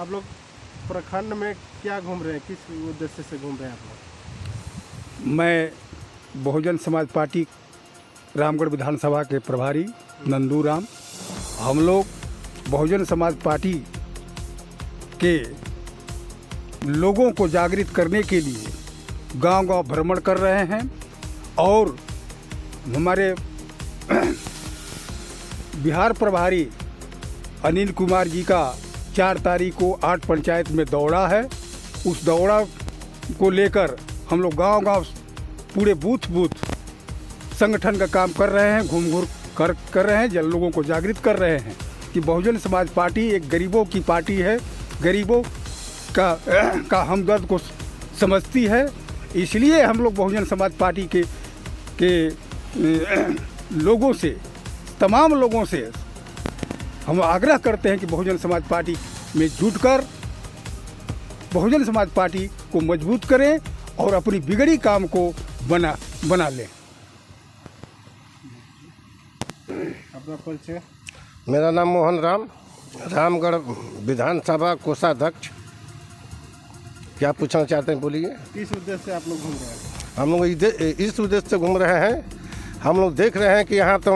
आप लोग प्रखंड में क्या घूम रहे हैं, किस उद्देश्य से घूम रहे हैं आप लोग? मैं बहुजन समाज पार्टी रामगढ़ विधानसभा के प्रभारी नंदू राम। हम लोग बहुजन समाज पार्टी के लोगों को जागृत करने के लिए गांव-गांव भ्रमण कर रहे हैं और हमारे बिहार प्रभारी अनिल कुमार जी का 4 तारीख को 8 पंचायत में दौड़ा है। उस दौड़ा को लेकर हम लोग गांव-गांव पूरे बूथ संगठन का काम कर रहे हैं, घूम कर रहे हैं, जन लोगों को जागृत कर रहे हैं कि बहुजन समाज पार्टी एक गरीबों की पार्टी है, गरीबों का हमदर्द को समझती है। इसलिए हम लोग बहुजन समाज पार्टी के लोगों से, तमाम लोगों से हम आग्रह करते हैं कि बहुजन समाज पार्टी में जुटकर बहुजन समाज पार्टी को मजबूत करें और अपनी बिगड़ी काम को बना लें। अपना परिचय? मेरा नाम मोहन राम, रामगढ़ विधानसभा कोषाध्यक्ष। क्या पूछना चाहते हैं, बोलिए। किस उद्देश्य से आप लोग घूम रहे हैं? हम लोग इस उद्देश्य से घूम रहे हैं, हम लोग देख रहे हैं कि यहाँ तो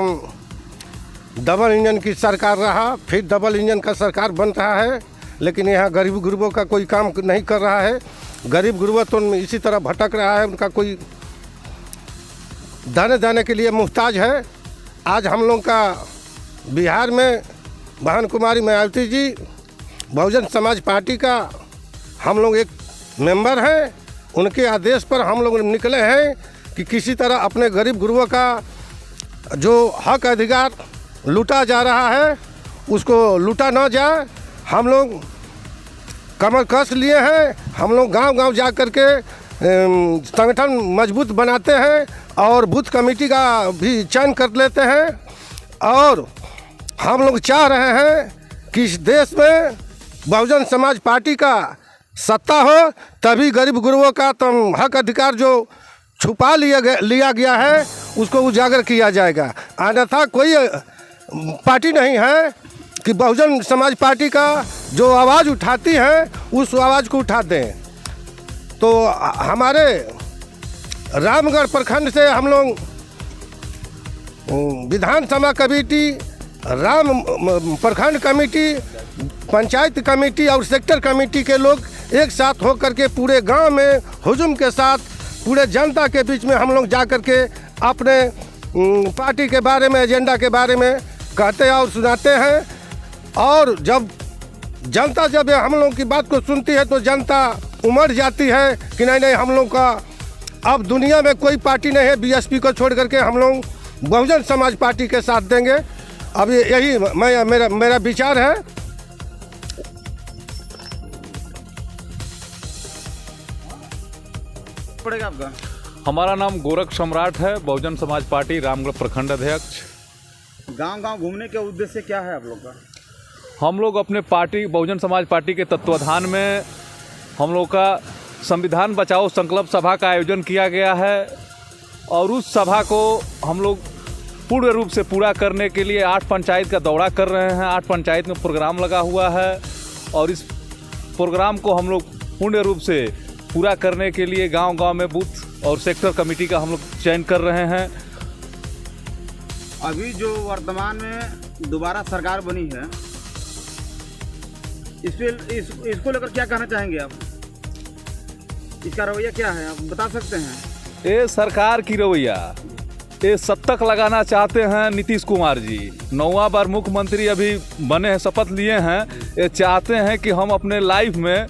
डबल इंजन की सरकार रहा, फिर डबल इंजन का सरकार बन रहा है, लेकिन यहाँ गरीब गुरबों का कोई काम नहीं कर रहा है। गरीब गुरबा तो इसी तरह भटक रहा है, उनका कोई दाने के लिए मुहताज है। आज हम लोग का बिहार में बहन कुमारी मायावती जी बहुजन समाज पार्टी का हम लोग एक मेंबर हैं। उनके आदेश पर हम लोग निकले हैं कि किसी तरह अपने गरीब गुरबों का जो हक अधिकार लूटा जा रहा है उसको लूटा ना जाए। हम लोग कमर कस लिए हैं, हम लोग गांव-गांव जा कर के संगठन मजबूत बनाते हैं और बूथ कमेटी का भी चयन कर लेते हैं। और हम लोग चाह रहे हैं कि इस देश में बहुजन समाज पार्टी का सत्ता हो, तभी गरीब गुरबों का हक अधिकार जो छुपा लिया गया है उसको उजागर किया जाएगा। अन्यथा कोई पार्टी नहीं है कि बहुजन समाज पार्टी का जो आवाज़ उठाती है उस आवाज़ को उठा दें। तो हमारे रामगढ़ प्रखंड से हम लोग विधानसभा कमेटी, प्रखंड कमेटी, पंचायत कमेटी और सेक्टर कमेटी के लोग एक साथ होकर के पूरे गांव में हुजूम के साथ पूरे जनता के बीच में हम लोग जा कर के अपने पार्टी के बारे में, एजेंडा के बारे में कहते हैं और सुनाते हैं। और जब जनता हम लोग की बात को सुनती है तो जनता उमड़ जाती है कि नहीं हम लोग का अब दुनिया में कोई पार्टी नहीं है, बीएसपी को छोड़ करके हम लोग बहुजन समाज पार्टी के साथ देंगे। अब यही मेरा विचार है। पड़ेगा आपका? हमारा नाम गोरख सम्राट है, बहुजन समाज पार्टी रामगढ़ प्रखंड अध्यक्ष। गांव-गांव घूमने के उद्देश्य क्या है आप लोग का? हम लोग अपने पार्टी बहुजन समाज पार्टी के तत्वाधान में हम लोग का संविधान बचाओ संकल्प सभा का आयोजन किया गया है और उस सभा को हम लोग पूर्ण रूप से पूरा करने के लिए 8 पंचायत का दौरा कर रहे हैं। 8 पंचायत में प्रोग्राम लगा हुआ है और इस प्रोग्राम को हम लोग पूर्ण रूप से पूरा करने के लिए गांव-गांव में बूथ और सेक्टर कमेटी का हम लोग चयन कर रहे हैं। अभी जो वर्तमान में दोबारा सरकार बनी है, इसको लेकर क्या कहना चाहेंगे आप? इसका रवैया क्या है, आप बता सकते हैं? ये सरकार की रवैया, ये शतक लगाना चाहते हैं नीतीश कुमार जी। 9वां बार मुख्यमंत्री अभी बने हैं, शपथ लिए हैं। ये चाहते हैं कि हम अपने लाइफ में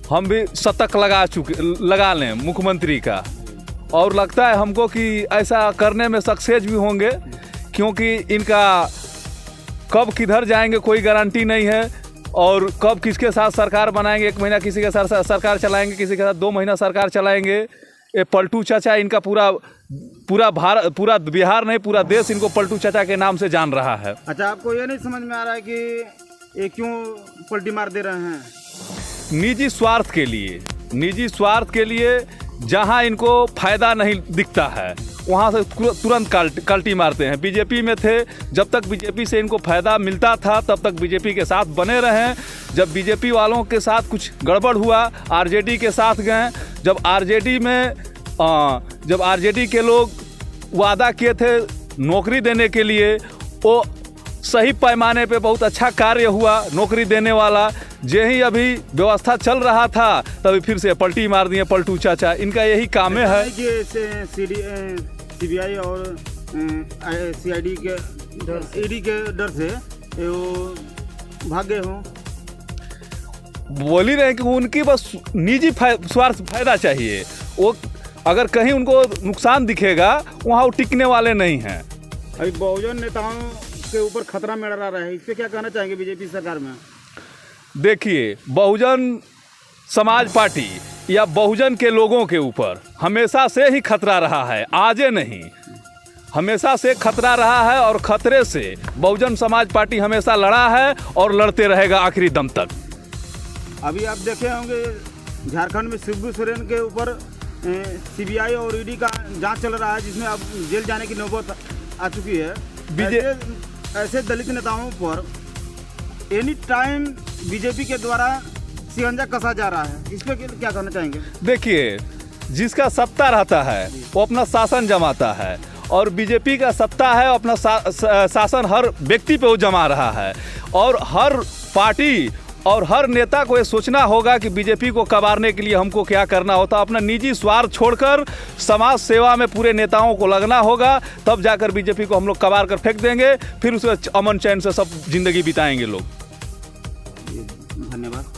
हम भी शतक लगा लें मुख्यमंत्री का, और लगता है हमको कि ऐसा करने में सक्सेस भी होंगे, क्योंकि इनका कब किधर जाएंगे कोई गारंटी नहीं है और कब किसके साथ सरकार बनाएंगे। 1 महीना किसी के साथ सरकार चलाएंगे, किसी के साथ 2 महीना सरकार चलाएंगे। ये पलटू चाचा इनका पूरा बिहार नहीं, पूरा देश इनको पलटू चाचा के नाम से जान रहा है। अच्छा, आपको ये नहीं समझ में आ रहा है कि ये क्यों पलटी मार दे रहे हैं? निजी स्वार्थ के लिए जहां इनको फायदा नहीं दिखता है वहाँ से तुरंत कल्टी मारते हैं। बीजेपी में थे, जब तक बीजेपी से इनको फ़ायदा मिलता था तब तक बीजेपी के साथ बने रहे। जब बीजेपी वालों के साथ कुछ गड़बड़ हुआ, आरजेडी के साथ गए। जब आरजेडी के लोग वादा किए थे नौकरी देने के लिए, वो सही पैमाने पे बहुत अच्छा कार्य हुआ नौकरी देने वाला। जे ही अभी व्यवस्था चल रहा था तभी फिर से पलटी मार दिए पलटू चाचा। इनका यही काम है सीबीआई और सीआईडी के ईडी के डर से वो भागे हों। बोल ही रहे कि उनकी बस निजी स्वार्थ फायदा चाहिए। वो अगर कहीं उनको नुकसान दिखेगा वहाँ वो टिकने वाले नहीं हैं। अभी बहुजन नेताओं के ऊपर खतरा मंडरा रहा है, इस पे क्या कहना चाहेंगे बीजेपी सरकार में? देखिए, बहुजन समाज पार्टी या बहुजन के लोगों के ऊपर हमेशा से ही खतरा रहा है, आजे नहीं, हमेशा से खतरा रहा है। और खतरे से बहुजन समाज पार्टी हमेशा लड़ा है और लड़ते रहेगा आखिरी दम तक। अभी आप देखे होंगे झारखंड में शिबू सोरेन के ऊपर सीबीआई और ईडी का जांच चल रहा है, जिसमें अब जेल जाने की नौबत आ चुकी है। ऐसे दलित नेताओं पर एनी टाइम बीजेपी के द्वारा शिकंजा कसा जा रहा है, इस पर क्या कहना चाहेंगे? देखिए, जिसका सत्ता रहता है वो अपना शासन जमाता है, और बीजेपी का सत्ता है अपना शासन हर व्यक्ति पे वो जमा रहा है। और हर पार्टी और हर नेता को ये सोचना होगा कि बीजेपी को कबारने के लिए हमको क्या करना होता। अपना निजी स्वार्थ छोड़कर समाज सेवा में पूरे नेताओं को लगना होगा, तब जाकर बीजेपी को हम लोग कबार कर फेंक देंगे। फिर उसे अमन चैन से सब जिंदगी बिताएंगे लोग। धन्यवाद।